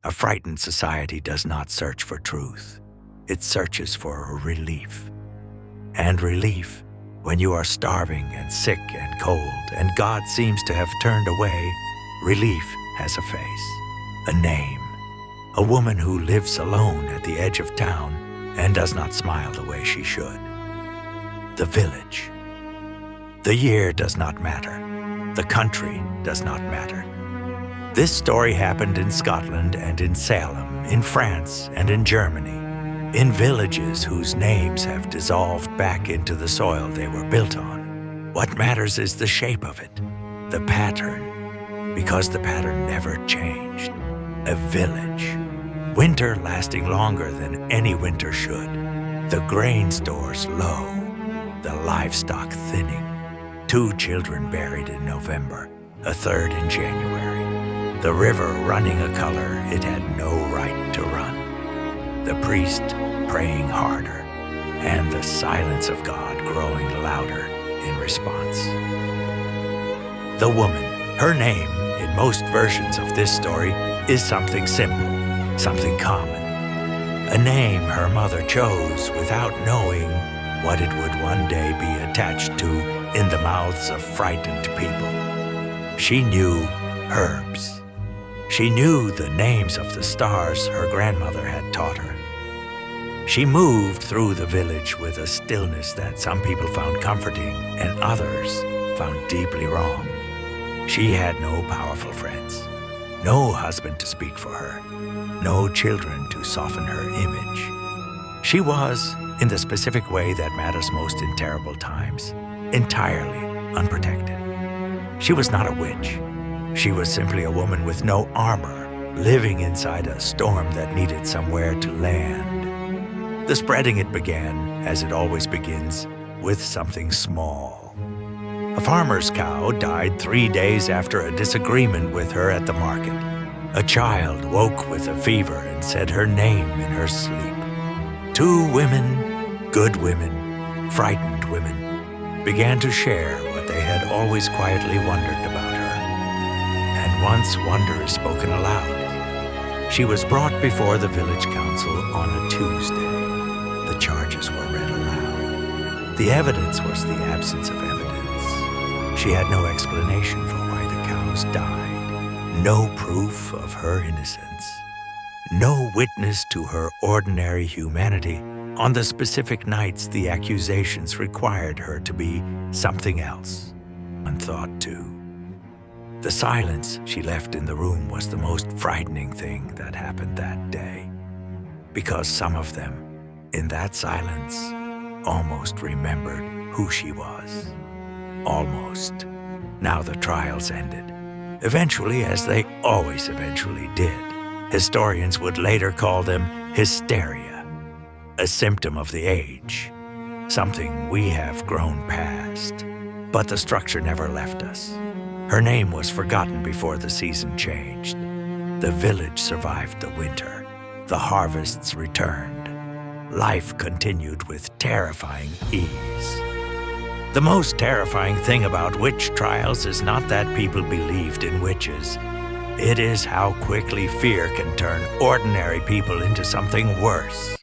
A frightened society does not search for truth. It searches for relief. And relief, when you are starving and sick and cold, and God seems to have turned away, relief has a face, a name, a woman who lives alone at the edge of town and does not smile the way she should. The village. The year does not matter. The country does not matter. This story happened in Scotland and in Salem, in France and in Germany, in villages whose names have dissolved back into the soil they were built on. What matters is the shape of it, the pattern, because the pattern never changed. A village. Winter lasting longer than any winter should. The grain stores low, the livestock thinning. 2 children buried in November, a third in January. The river running a color it had no right to run. The priest praying harder, and the silence of God growing louder in response. The woman, her name in most versions of this story is something simple, something common. A name her mother chose without knowing what it would one day be attached to in the mouths of frightened people. She knew herbs. She knew the names of the stars her grandmother had taught her. She moved through the village with a stillness that some people found comforting and others found deeply wrong. She had no powerful friends, no husband to speak for her, no children to soften her image. She was, in the specific way that matters most in terrible times, entirely unprotected. She was not a witch. She was simply a woman with no armor, living inside a storm that needed somewhere to land. The spreading it began, as it always begins, with something small. A farmer's cow died 3 days after a disagreement with her at the market. A child woke with a fever and said her name in her sleep. 2 women, good women, frightened women, began to share what they had always quietly wondered about her. And once wonder is spoken aloud. She was brought before the village council on a Tuesday. The charges were read aloud. The evidence was the absence of evidence. She had no explanation for why the cows died, no proof of her innocence, no witness to her ordinary humanity. On the specific nights the accusations required her to be something else, unthought to. The silence she left in the room was the most frightening thing that happened that day, because some of them, in that silence, almost remembered who she was. Almost. Now the trials ended. Eventually, as they always eventually did. Historians would later call them hysteria, a symptom of the age, something we have grown past. But the structure never left us. Her name was forgotten before the season changed. The village survived the winter. The harvests returned. Life continued with terrifying ease. The most terrifying thing about witch trials is not that people believed in witches. It is how quickly fear can turn ordinary people into something worse.